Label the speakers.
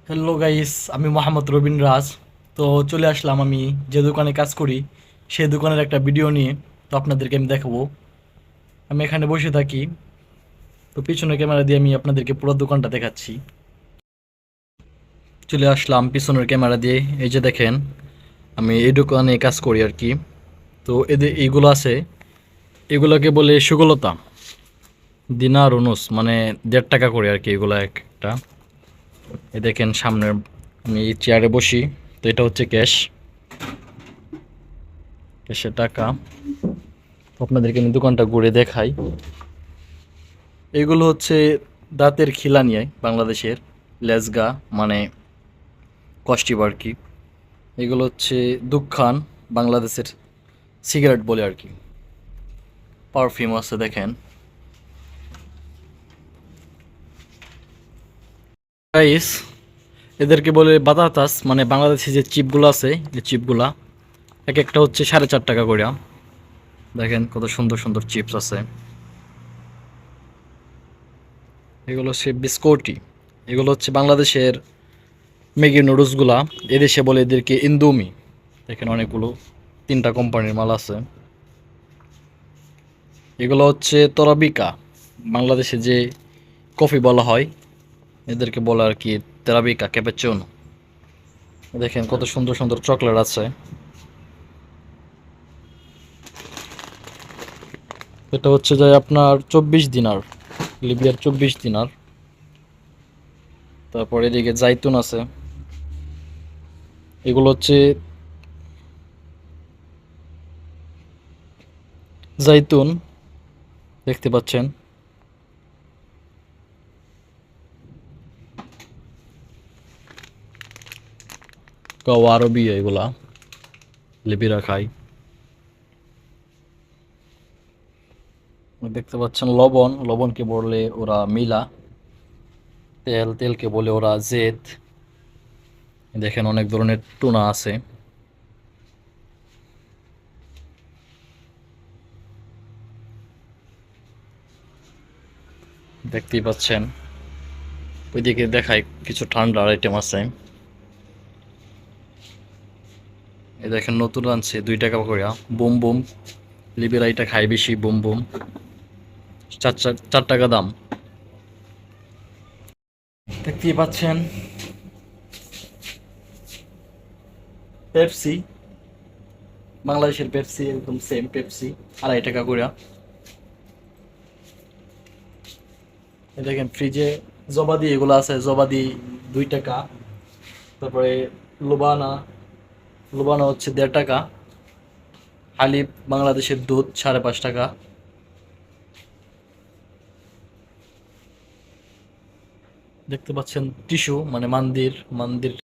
Speaker 1: Hello guys, আমি মোহাম্মদ রবিন রাজ। তো চলে আসলাম আমি যে দোকানে কাজ করি সেই দোকানের একটা ভিডিও নিয়ে। তো আপনাদেরকে আমি দেখাবো। আমি এখানে বসে থাকি, তো পিছনের ক্যামেরা দিয়ে আমি আপনাদেরকে পুরো দোকানটা দেখাচ্ছি। চলে আসলাম পিছনের ক্যামেরা দিয়ে। এই যে দেখেন, আমি এই দোকানে কাজ করি আর কি। তো এদের এইগুলো আছে, এগুলোকে বলে সুগলতা, দিনার অনুস, মানে 1.5 টাকা করে আর কি এগুলো একটা। এই দেখেন সামনের, আমি এই চেয়ারে বসি। তো এটা হচ্ছে ক্যাশ, ক্যাশের টাকা। আপনাদেরকে আমি দোকানটা ঘুরে দেখাই। এগুলো হচ্ছে দাঁতের খিলানিয়ায় বাংলাদেশের লেজগা, মানে কষ্টিপ আর কি। এগুলো হচ্ছে দুখান, বাংলাদেশের সিগারেট বলে আর কি। পারফিউম আছে দেখেন। গাইস, এদেরকে বলে বাতাতাস, মানে বাংলাদেশে যে চিপগুলো আছে এই চিপগুলা এক একটা হচ্ছে 4.5 টাকা করে। দেখেন কত সুন্দর সুন্দর চিপস আছে। এগুলো হচ্ছে বিস্কুটি। এগুলো হচ্ছে বাংলাদেশের ম্যাগি নুডলসগুলা, এদেশে বলে এদেরকে ইন্দোমি। দেখেন অনেকগুলো, 3টা কোম্পানির মাল আছে। এগুলো হচ্ছে তরাবিকা, বাংলাদেশে যে কফি বলা হয় এদেরকে বলে আর কি তেরাবিকা ক্যাপাচিনো। দেখেন কত সুন্দর সুন্দর চকলেট আছে। এটা হচ্ছে যে আপনার 24 দিনার, লিবিয়ার 24 দিনার। তারপর এদিকে জাইতুন আছে। এগুলো হচ্ছে জাইতুন, দেখতে পাচ্ছেন। কাওয়া আরবি এগুলা, লিবিরা খায়। দেখতে পাচ্ছেন লবণ, লবণকে বলে ওরা মিলা। তেল, তেলকে বলে ওরা জেদ। দেখেন অনেক ধরনের টুনা আছে। দেখতেই পাচ্ছেন। ওইদিকে দেখায় কিছু ঠান্ডার আইটেম আছে। এই দেখেন নতুন আনছে 2 টাকা করে বুম বুম। লিবিরা এটা খায় বেশি, বুম বুম। 4 টাকা দাম। দেখতেই পাচ্ছেন পেপসি, বাংলাদেশের পেপসি একদম সেম পেপসি, 2.5 টাকা করে। এই দেখেন ফ্রিজে জবাদি এগুলো আছে, জবাদি 2 টাকা। তারপরে লোবানা, লোবানা হচ্ছে 1.5 টাকা। হালিব বাংলাদেশের দুধ 5.5 টাকা। দেখতে পাচ্ছেন টিস্যু, মানে মান্দির, মান্দির